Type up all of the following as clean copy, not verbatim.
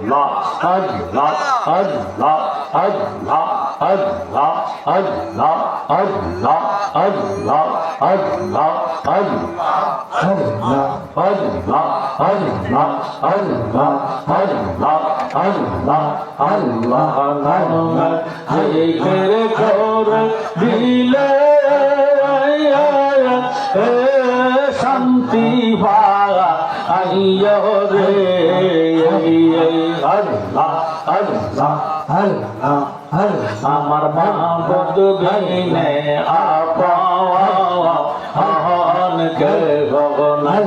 আল্লাহ আল্লাহ আল্লাহ আল্লাহ আল্লাহ আল্লাহ আল্লাহ আল্লাহ আল্লাহ আল্লাহ আল্লাহ আল্লাহ আল্লাহ আল্লাহ আল্লাহ আল্লাহ আল্লাহ নামের জিকির করে দিলে শান্তি পাওয়া আইয়ো রে আল্লাহ আল্লাহ আল্লাহ আমার মাহবুব বিনে আপন কে ভগবান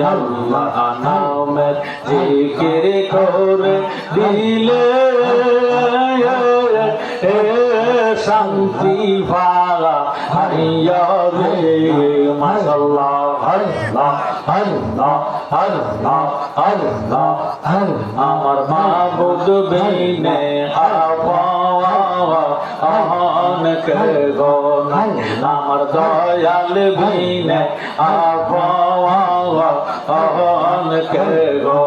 আল্লাহ নামের জিকির করে দিলে শান্তি পাওয়া আইয়ো রে মাশাআল্লাহ আল্লাহ আল্লাহ আল্লাহ আল্লাহ আমার মাহবুব বিনে আপন কে গো আমার দয়াল বিনে আপন কে গো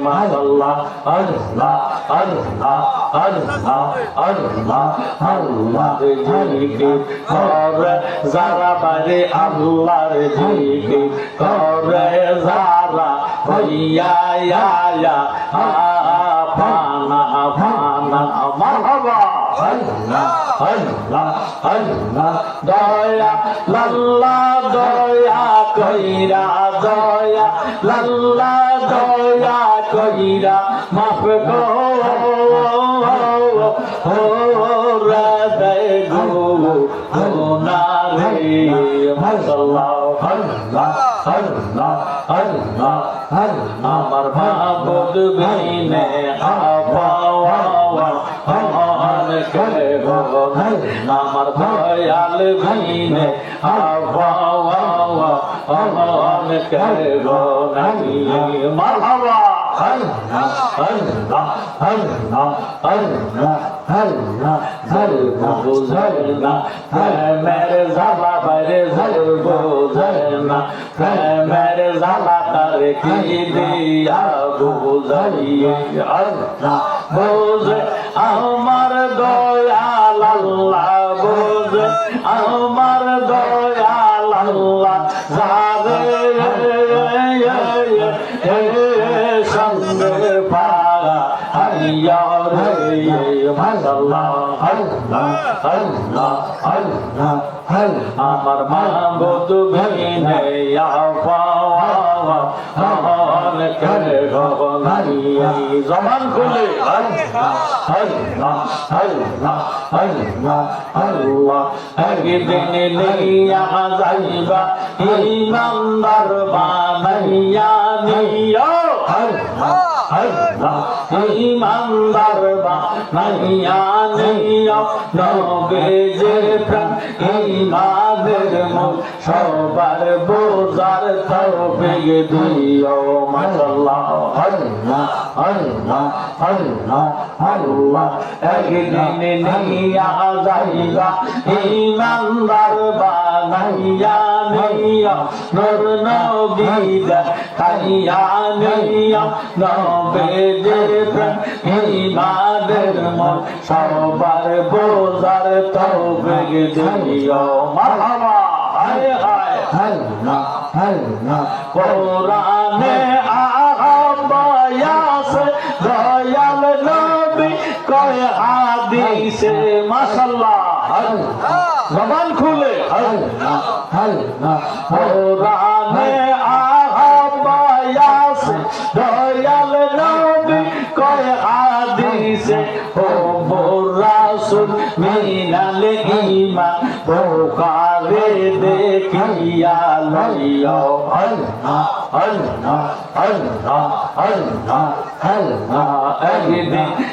মাশাআল্লাহ আল্লাহ আল্লাহ আল্লাহ আল্লাহ আল্লাহ জিকির করে যারা বাইরে আল্লাহর জিকির করে যারা হইয়া ইয়া ফানা ফানা মারহাবা আল্লাহ আল্লাহ আল্লাহ দয়া লাল্লা দয়া কইরা দয়া লাল্লা দয়া কইরা মাফ গো আমার মাহবুব বিনে আপন কে গো আমার দয়াল বিনে আপন কে গো মারহাবা আল্লাহ আল্লাহ আল্লাহ আল্লাহ আল্লাহ জলবো জলনা মেরে জালা বাইরে জলবো জলনা মেরে জালা তার কি দিয়া বুঝাইয়ে আল্লাহ বুঝে আমার দয়াল আল্লাহ বুঝে আমার দয়াল আল্লাহ যাবে সঙ্গে পাগা আইয়া রে মাশাআল্লাহ আল্লাহ আল্লাহ আল্লাহ আমার মাহবুব বিনে আপন কে গো জবান খুলে আল্লাহ আল্লাহ আল্লাহ আল্লাহ আল্লাহ একদিন নিয়া যাইবা ইমানদার বানাইয়া নিয়া আল্লাহ আল্লাহ ইমানদার বানাইয়া নিয়া নবীজির প্রাণ ইমানের মুখ সবার বোঝার তৌফিক দিও মাশাআল্লাহ আল্লাহ আল্লাহ আল্লাহ আল্লাহ একদিন নিয়া যাইবা ইমানদার বানাইয়া নিয়া নূর নবীদা খাইয়া নিয়া নবীজির প্রাণ ইমানের মুখ সবার বোঝার তৌফিক দিও মারহাবা হায় হায় আল্লাহ আল্লাহ কোরআনে আহাবায়াসে দয়াল নবী কয় হাদিসে মাশাআল্লাহ আল্লাহ জবান খুলে আল্লাহ আল্লাহ কোরআনে আহাবায়াসে দয়াল নবী কয় হাদিসে ও রাসূল মিনাল ঈমান বুখারী দেখিয়া লইও আল্লাহ আল্লাহ আল্লাহ আল্লাহ আল্লাহ একদিন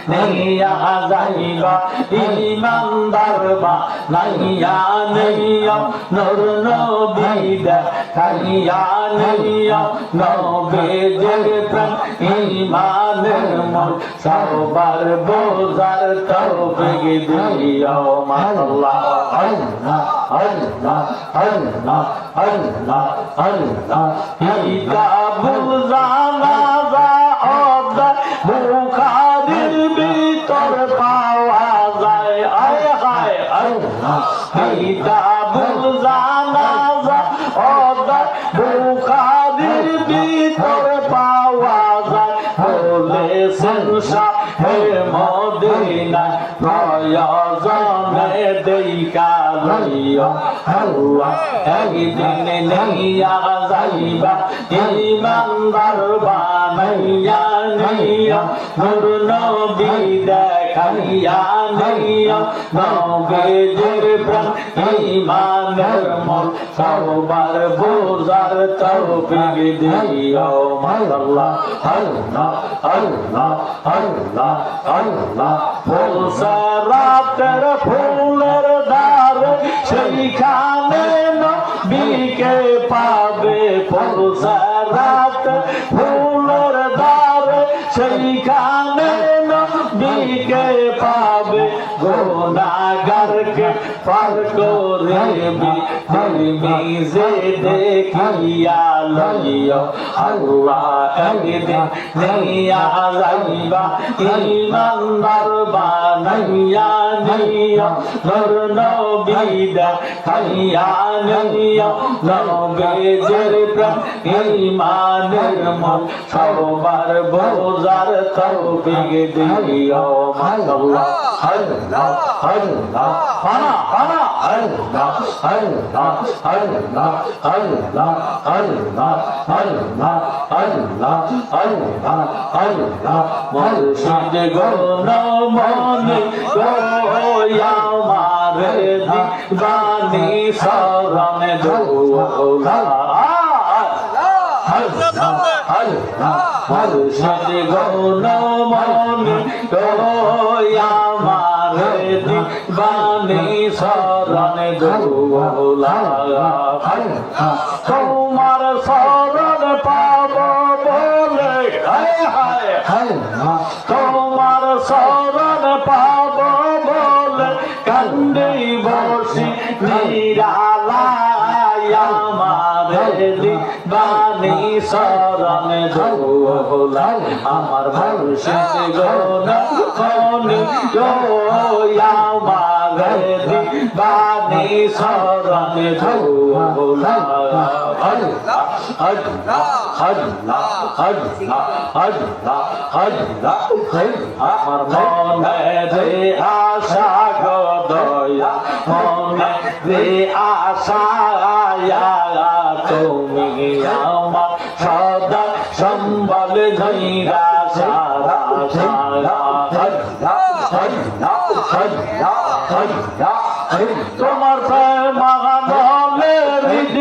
নিয়া যাইবা ইমানদার বানাইয়া নিয়া নূর নবীদা খাইয়া নিয়া নবীজির প্রাণ ইমানের মুখ সবার বোঝার তৌফিক দিও মাশাআল্লাহ আল্লাহ আল্লাহ আল্লাহ আল্লাহ আল্লাহ কিতাবুল জানাজা বুখারীর ভিতর পাওয়া যায় আয় হায় আল্লাহ কিতাবুল জানাজা অদা বুখারীর ভিতর পাওয়া যায় বলেছেন শাহে মদিনা প্রয়োজনে দেখা লইয়া আল্লাহ একদিন নিয়া যাইবা ইমানদার বানাইয়া নিয়া নূর নবী দেখাইয়া নিয়া নবীজির প্রেম ঈমানের মূল সবার বোঝার তৌফিক দিও আল্লাহ আল্লাহ আল্লাহ আল্লাহ আল্লাহ বলছে রাতের ফুলের দ্বার সেইখানে নবীকে পাবে বলছে রাত ফুলের দ্বার সেইখানে নবীকে পাবে গুনাহগারকে পার করে বিমিজে দেখিয়া লইয়া আল্লাহ একদিন নিয়া যাইবা ইমানদার বানাইয়া নিয়া নূর নবী দেখাইয়া নিয়া নবীজির প্রেম ঈমানের মূল সবার বোঝার তৌফিক দিও আল্লাহ আল্লাহ আল্লাহ ফানা ফানা আল্লাহ আল্লাহ আল্লাহ আল্লাহ আল্লাহ আল্লাহ আল্লাহ আল্লাহ আল্লাহ মুর্শিদ গুণমনি গো আমারে দিবানি শরণ দৌলা মুর্শিদ গুণমনি গো আমারে দিবানি শরণ দৌলা তোমার শরণ পাব বলে হায় হায় তোমার শরণ পাব বলে কান্দি বসি নিরালায় আমারে দিবানি শরণ দৌলা আমার মুর্শিদ গুণমনি গো আমারে দিবানি শরণ দৌলা আল্লাহ আল্লাহ আল্লাহ আল্লাহ আল্লাহ আল্লাহ আমার মনে রে আশা গো দয়া মনে রে আশা তুমি আমার সদা সম্বল ধৈরা সারা সারা আল্লাহ আল্লাহ আল্লাহ আল্লাহ তোমার প্রেমানলে হৃদ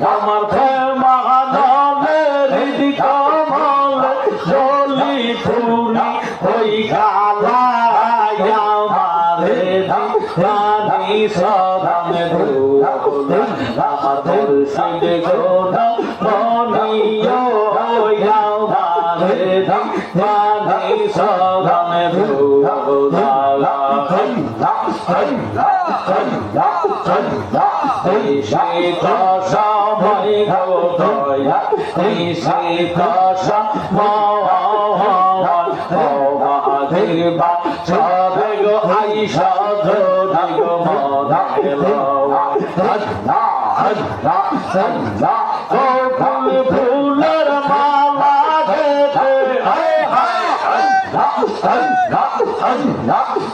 আমার প্রেমানলে হৃদ কমলে জলি ফুলি হই গালায় আমারে দিবানি শরণ দৌলা আমার মুর্শিদ গুণমনি গো আমারে দিবানি শরণ দৌলা শীত সময় গো দয়া শীত সময় সবে গো আইসা ধরি গো মনে ফুল ফুলের মালা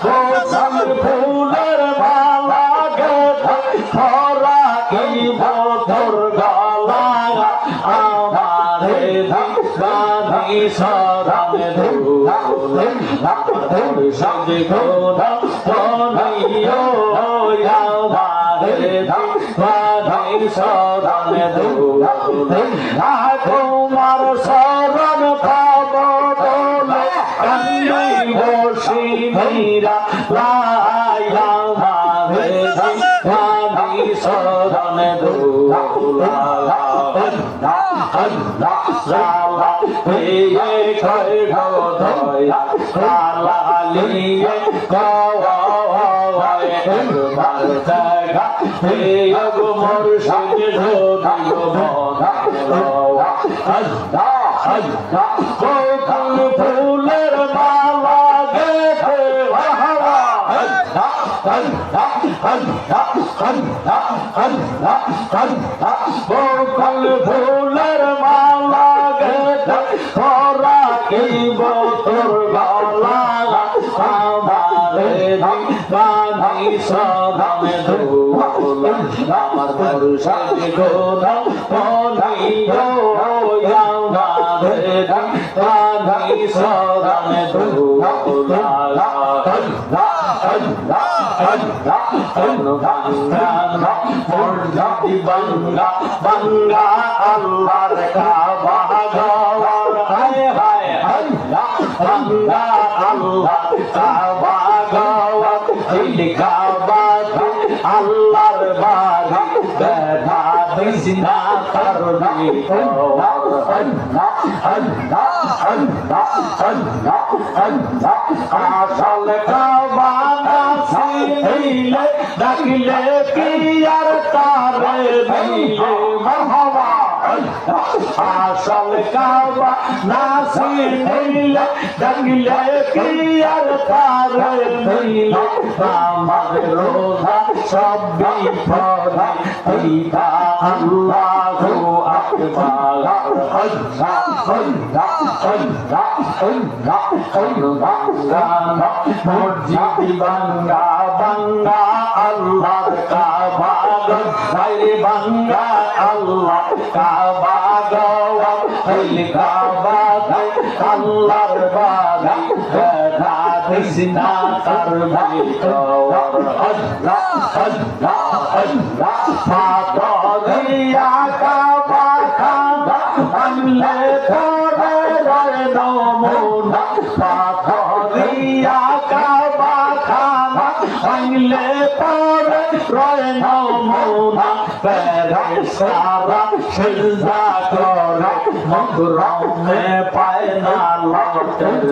গেছে ফুলের মালা গেছে ধরা কি বধর গলা আমারে দিবানি শরণ দৌলা মুর্শিদ গুণমনি গো আমারে দিবানি শরণ দৌলা তোমার শরণ পাব বলে কান্দি বসি নিরালায় আমারে দিবানি শরণ দৌলা আল্লাহ সালা এই কয় গো দয়া সালা লিয়ে একবার দেখা এই গো মুর্শিদ ধরিল বকুল ফুলের মালা গেথে বকুল ফুলের মালা গেথে তোরা কি বতর গলা আমারে বাঁধি সদমে ধুল আমার মুর্শিদ গুণ মনিও আমারে বাঁধি সদমে ধুল মসজিদ বাঙ্গা বাঙ্গা আল্লাহর কাবা ঘর হায় হায় বাঙ্গা আল্লাহ কাবা ঘর এই কাবা আল্লাহর বাড়ি বেধা দিসনা করবি আসল কাবা নাসিলে ডাকলে কি আর তারে দিলে মারহাবা আসল কাবা নাসিলে ডাকলে কি আর তারে দিলে আমার রোজা সব বিপদে পিতা আল্লাহু আকবার মসজিদ বাঙ্গা বাঙ্গা আল্লাহর কাবা ঘরে বাঙ্গা আল্লাহ কাবা ঘর কাবা আল্লাহর বাড়ি বেধা দিসনা করবি দিয়া কাবা খাবা আনলে ধরে রয় নমুনা দিয়া কাবা খাবা আনলে পরে রয় নমুনা ফেরেশতারা সিজদা করে মকরমে পায় না লটের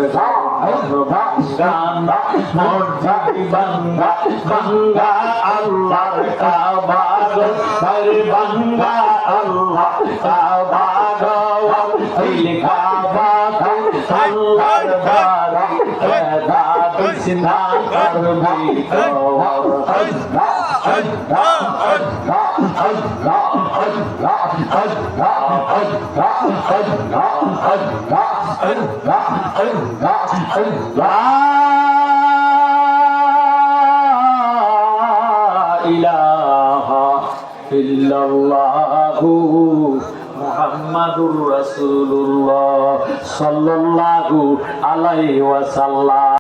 গানা মসজিদ বাঙ্গা বাঙ্গা আল্লাহর কাবা ঘর বাঙ্গা আল্লাহ কাবা ঘর এই কাবা আল্লাহর বাড়ি বেধা দিসনা করবি ইলাহা ইল্লাল্লাহু মুহাম্মাদুর রাসূলুল্লাহ সাল্লাল্লাহু আলাইহি ওয়াসাল্লাম।